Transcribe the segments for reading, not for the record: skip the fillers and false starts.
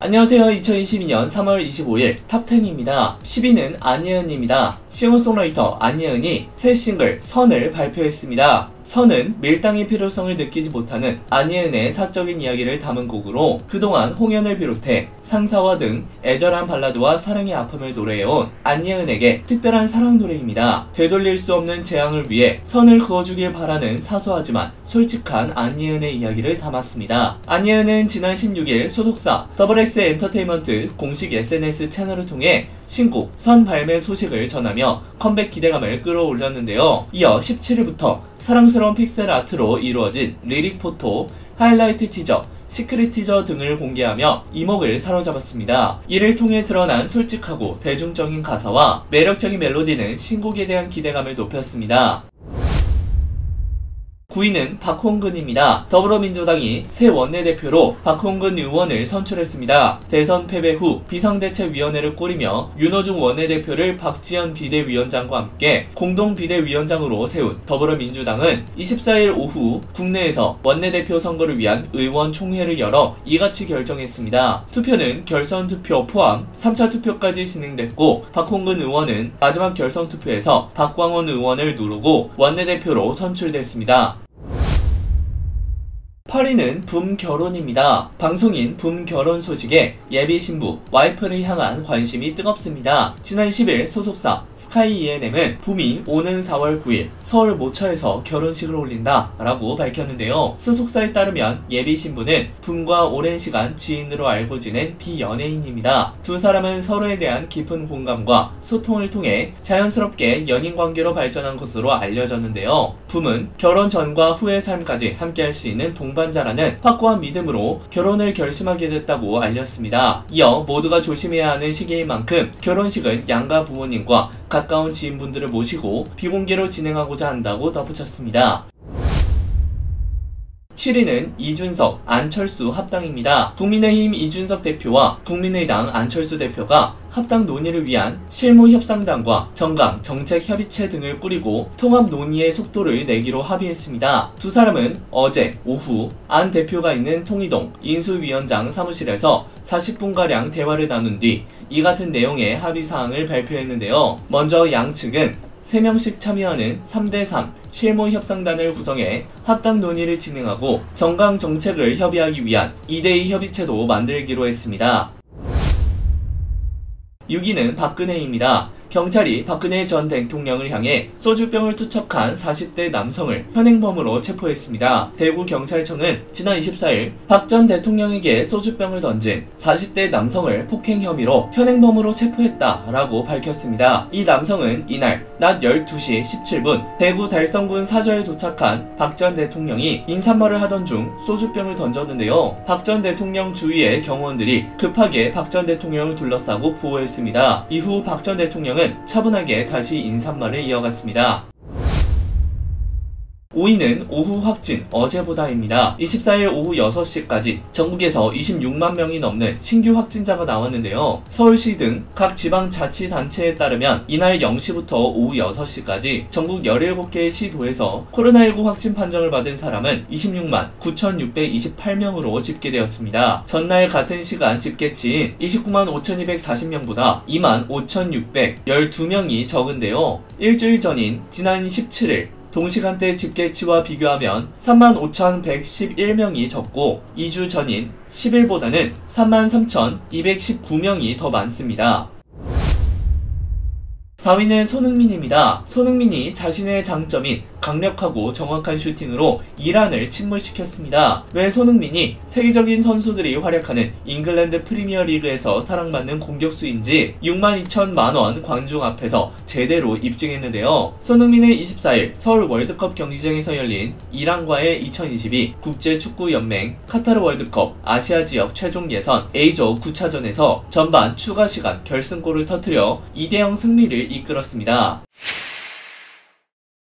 안녕하세요. 2022년 3월 25일 탑10입니다. 10위는 안예은입니다. 싱어송라이터 안예은이 새 싱글 선을 발표했습니다. 선은 밀당의 필요성을 느끼지 못하는 안예은의 사적인 이야기를 담은 곡으로 그동안 홍연을 비롯해 상사와 등 애절한 발라드와 사랑의 아픔을 노래해온 안예은에게 특별한 사랑 노래입니다. 되돌릴 수 없는 재앙을 위해 선을 그어주길 바라는 사소하지만 솔직한 안예은의 이야기를 담았습니다. 안예은은 지난 16일 소속사 XX 엔터테인먼트 공식 SNS 채널을 통해 신곡 선 발매 소식을 전하며 컴백 기대감을 끌어올렸는데요. 이어 17일부터 사랑스러운 픽셀 아트로 이루어진 리릭 포토, 하이라이트 티저, 시크릿 티저 등을 공개하며 이목을 사로잡았습니다. 이를 통해 드러난 솔직하고 대중적인 가사와 매력적인 멜로디는 신곡에 대한 기대감을 높였습니다. 9위는 박홍근입니다. 더불어민주당이 새 원내대표로 박홍근 의원을 선출했습니다. 대선 패배 후 비상대책위원회를 꾸리며 윤호중 원내대표를 박지원 비대위원장과 함께 공동비대위원장으로 세운 더불어민주당은 24일 오후 국내에서 원내대표 선거를 위한 의원총회를 열어 이같이 결정했습니다. 투표는 결선투표 포함 3차 투표까지 진행됐고 박홍근 의원은 마지막 결선투표에서 박광원 의원을 누르고 원내대표로 선출됐습니다. 8위는 붐 결혼입니다. 방송인 붐 결혼 소식에 예비 신부, 와이프를 향한 관심이 뜨겁습니다. 지난 10일 소속사 스카이 ENM은 붐이 오는 4월 9일 서울 모처에서 결혼식을 올린다 라고 밝혔는데요. 소속사에 따르면 예비 신부는 붐과 오랜 시간 지인으로 알고 지낸 비연예인입니다. 두 사람은 서로에 대한 깊은 공감과 소통을 통해 자연스럽게 연인 관계로 발전한 것으로 알려졌는데요. 붐은 결혼 전과 후의 삶까지 함께할 수 있는 동반자라는 확고한 믿음으로 결혼을 결심하게 됐다고 알렸습니다. 이어 모두가 조심해야 하는 시기인 만큼 결혼식은 양가 부모님과 가까운 지인분들을 모시고 비공개로 진행하고자 한다고 덧붙였습니다. 7위는 이준석, 안철수 합당입니다. 국민의힘 이준석 대표와 국민의당 안철수 대표가 합당 논의를 위한 실무협상단과 정강, 정책협의체 등을 꾸리고 통합 논의의 속도를 내기로 합의했습니다. 두 사람은 어제 오후 안 대표가 있는 통이동 인수위원장 사무실에서 40분가량 대화를 나눈 뒤 이 같은 내용의 합의사항을 발표했는데요. 먼저 양측은 3명씩 참여하는 3대3 실무협상단을 구성해 합당 논의를 진행하고 정강 정책을 협의하기 위한 2대2 협의체도 만들기로 했습니다. 6위는 박근혜입니다. 경찰이 박근혜 전 대통령을 향해 소주병을 투척한 40대 남성을 현행범으로 체포했습니다. 대구경찰청은 지난 24일 박 전 대통령에게 소주병을 던진 40대 남성을 폭행 혐의로 현행범으로 체포했다라고 밝혔습니다. 이 남성은 이날 낮 12시 17분 대구 달성군 사저에 도착한 박 전 대통령이 인사말을 하던 중 소주병을 던졌는데요. 박 전 대통령 주위의 경호원들이 급하게 박 전 대통령을 둘러싸고 보호했습니다. 이후 박 전 대통령은 차분하게 다시 인사말을 이어갔습니다. 5위는 오후 확진 어제보다입니다. 24일 오후 6시까지 전국에서 26만 명이 넘는 신규 확진자가 나왔는데요. 서울시 등 각 지방자치단체에 따르면 이날 0시부터 오후 6시까지 전국 17개의 시도에서 코로나19 확진 판정을 받은 사람은 26만 9,628명으로 집계되었습니다. 전날 같은 시간 집계치인 29만 5,240명보다 2만 5,612명이 적은데요. 일주일 전인 지난 17일 동시간대 집계치와 비교하면 35,111명이 적고 2주 전인 10일보다는 33,219명이 더 많습니다. 4위는 손흥민입니다. 손흥민이 자신의 장점인 강력하고 정확한 슈팅으로 이란을 침몰시켰습니다. 왜 손흥민이 세계적인 선수들이 활약하는 잉글랜드 프리미어리그에서 사랑받는 공격수인지 62,000만원 관중 앞에서 제대로 입증했는데요. 손흥민은 24일 서울 월드컵 경기장에서 열린 이란과의 2022 국제축구연맹 카타르 월드컵 아시아 지역 최종 예선 A조 9차전에서 전반 추가 시간 결승골을 터뜨려 2대0 승리를 이끌었습니다.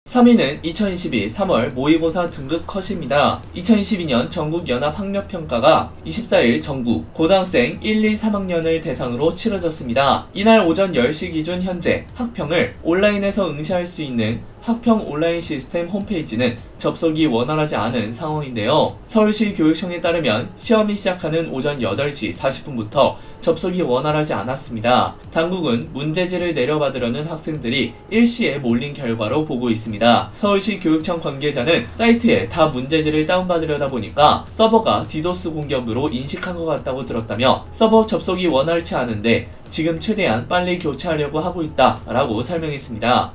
3위는 2022 3월 모의고사 등급 컷입니다. 2022년 전국연합학력평가가 24일 전국 고등학생 1, 2, 3학년을 대상으로 치러졌습니다. 이날 오전 10시 기준 현재 학평을 온라인에서 응시할 수 있는 학평 온라인 시스템 홈페이지는 접속이 원활하지 않은 상황인데요. 서울시 교육청에 따르면 시험이 시작하는 오전 8시 40분부터 접속이 원활하지 않았습니다. 당국은 문제지를 내려받으려는 학생들이 일시에 몰린 결과로 보고 있습니다. 서울시 교육청 관계자는 사이트에 다 문제지를 다운받으려다 보니까 서버가 디도스 공격으로 인식한 것 같다고 들었다며 서버 접속이 원활치 않은데 지금 최대한 빨리 교체하려고 하고 있다 라고 설명했습니다.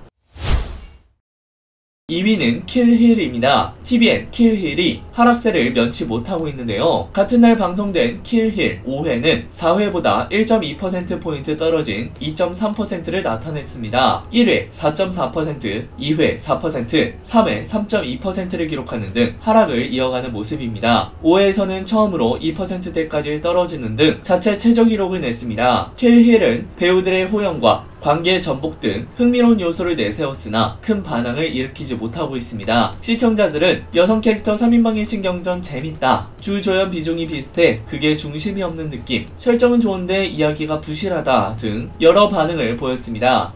2위는 킬힐입니다. TVN 킬힐이 하락세를 면치 못하고 있는데요. 같은 날 방송된 킬힐 5회는 4회보다 1.2%포인트 떨어진 2.3%를 나타냈습니다. 1회 4.4%, 2회 4%, 3회 3.2%를 기록하는 등 하락을 이어가는 모습입니다. 5회에서는 처음으로 2%대까지 떨어지는 등 자체 최저 기록을 냈습니다. 킬힐은 배우들의 호영과 관계 전복 등 흥미로운 요소를 내세웠으나 큰 반항을 일으키지 못하고 있습니다. 시청자들은 여성 캐릭터 3인방의 신경전 재밌다, 주조연 비중이 비슷해 그게 중심이 없는 느낌, 설정은 좋은데 이야기가 부실하다 등 여러 반응을 보였습니다.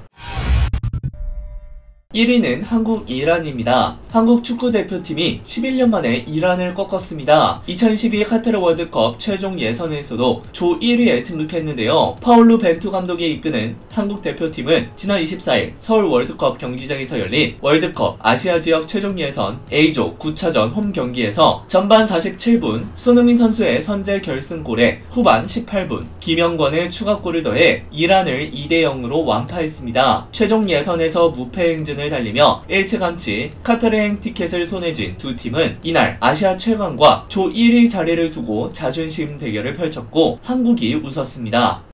1위는 한국 이란입니다. 한국 축구대표팀이 11년 만에 이란을 꺾었습니다. 2012 카타르 월드컵 최종 예선에서도 조 1위에 등극했는데요. 파울루 벤투 감독이 이끄는 한국 대표팀은 지난 24일 서울 월드컵 경기장에서 열린 월드컵 아시아 지역 최종 예선 A조 9차전 홈 경기에서 전반 47분 손흥민 선수의 선제 결승골에 후반 18분 김영권의 추가골을 더해 이란을 2대0으로 완파했습니다. 최종 예선에서 무패 행진을 달리며 일찌감치 카타르행 티켓을 손에 쥔 두 팀은 이날 아시아 최강과 조 1위 자리를 두고 자존심 대결을 펼쳤고 한국이 웃었습니다.